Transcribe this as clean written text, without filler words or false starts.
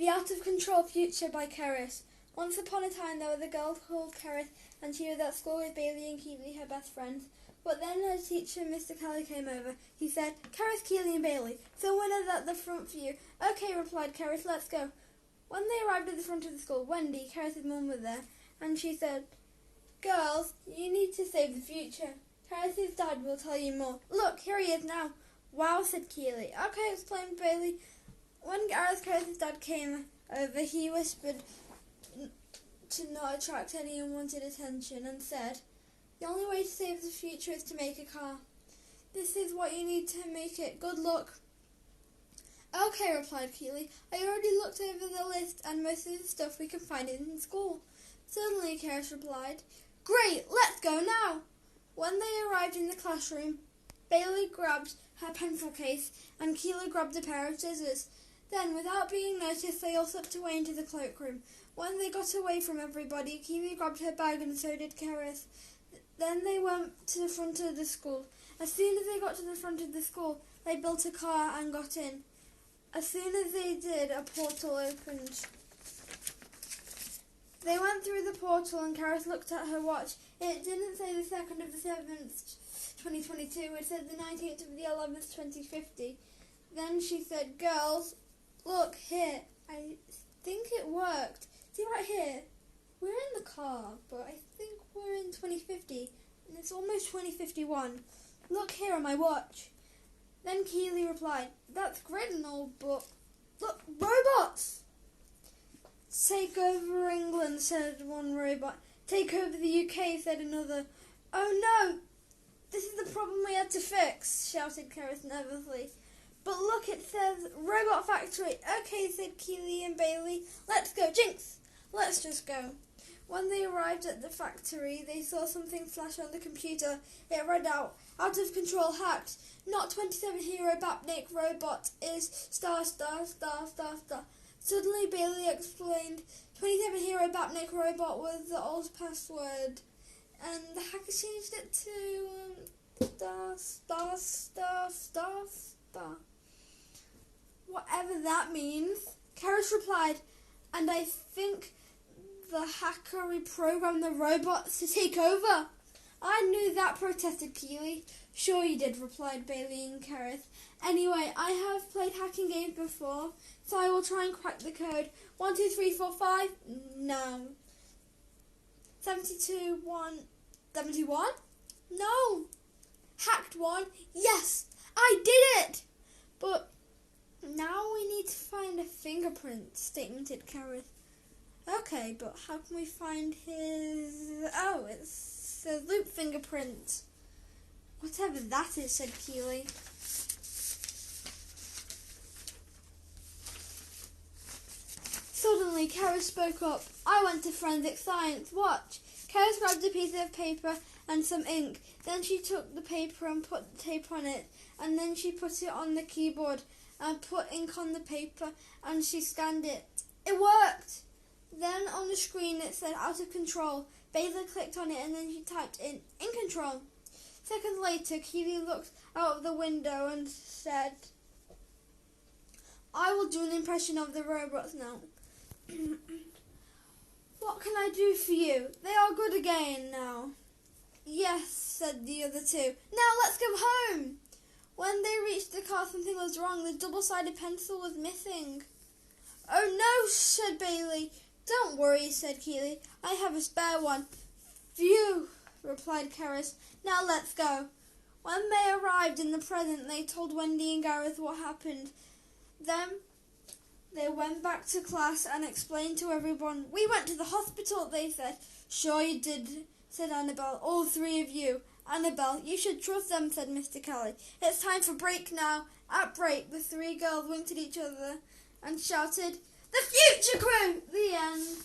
The Out of Control Future by Cerys. Once upon a time there was a girl called Cerys, and she was at school with Bailey and Keeley, her best friends. But then her teacher, Mr. Kelly, came over. He said, "Cerys, Keeley and Bailey, someone is at the front for you." "Okay," replied Cerys, "let's go." When they arrived at the front of the school, Wendy, Cerys' mum, was there, and she said, "Girls, you need to save the future. Cerys' dad will tell you more. Look, here he is now." "Wow," said Keeley. "Okay," explained Bailey. When Cerys' dad came over, he whispered to not attract any unwanted attention and said, "The only way to save the future is to make a car. This is what you need to make it. Good luck." "Okay," replied Keeley. "I already looked over the list, and most of the stuff we can find is in school." "Certainly," Cerys replied. "Great, let's go now." When they arrived in the classroom, Bailey grabbed her pencil case and Keeley grabbed a pair of scissors. Then, without being noticed, they all slipped away into the cloakroom. When they got away from everybody, Keeley grabbed her bag and so did Cerys. Then they went to the front of the school. As soon as they got to the front of the school, they built a car and got in. As soon as they did, a portal opened. They went through the portal and Cerys looked at her watch. It didn't say the 2nd of the 7th, 2022. It said the 19th of the 11th, 2050. Then she said, "Girls, look here. I think it worked. See right here? We're in the car, but I think we're in 2050, and it's almost 2051. Look here on my watch." Then Keeley replied, "That's great and all, but look, robots!" "Take over England," said one robot. "Take over the UK," said another. "Oh no, this is the problem we had to fix," shouted Cerys nervously. "But look, it says Robot Factory." "Okay," said Keeley and Bailey. "Let's go, Jinx. Let's just go." When they arrived at the factory, they saw something flash on the computer. It read out of control hacked. Not 27 hero Batnik robot is star star star star star. Suddenly Bailey explained 27 hero Batnik robot was the old password, and the hacker changed it to star star star star star. Whatever that means. Cerys replied, "And I think the hacker reprogrammed the robots to take over." "I knew that," protested Keeley. "Sure you did," replied Bailey and Cerys. "Anyway, I have played hacking games before, so I will try and crack the code. 1, 2, 3, 4, 5. No. 72, 1, 71? No. Hacked 1? Yes, I did it! But now we need to find a fingerprint," statemented Cerys. "Okay, but how can we find his... Oh, it's a loop fingerprint." "Whatever that is," said Keeley. Suddenly, Cerys spoke up. "I went to forensic science. Watch." Cerys grabbed a piece of paper and some ink. Then she took the paper and put the tape on it. And then she put it on the keyboard and put ink on the paper, and she scanned it. It worked! Then on the screen it said "out of control." Bailey clicked on it and then she typed in control." Seconds later, Keeley looked out of the window and said, "I will do an impression of the robots now." "What can I do for you? They are good again now." "Yes," said the other two. "Now let's go home." When they reached the car, something was wrong. The double-sided pencil was missing. "Oh no," said Bailey. "Don't worry," said Keeley. "I have a spare one." "Phew," replied Cerys. "Now let's go." When they arrived in the present, they told Wendy and Gareth what happened. Then they went back to class and explained to everyone. "We went to the hospital," they said. "Sure you did," said Annabelle. "All 3 of you." "Annabelle, you should trust them," said Mr. Kelly. "It's time for break now." At break, the 3 girls winked at each other and shouted, "The Future Crew!" The end.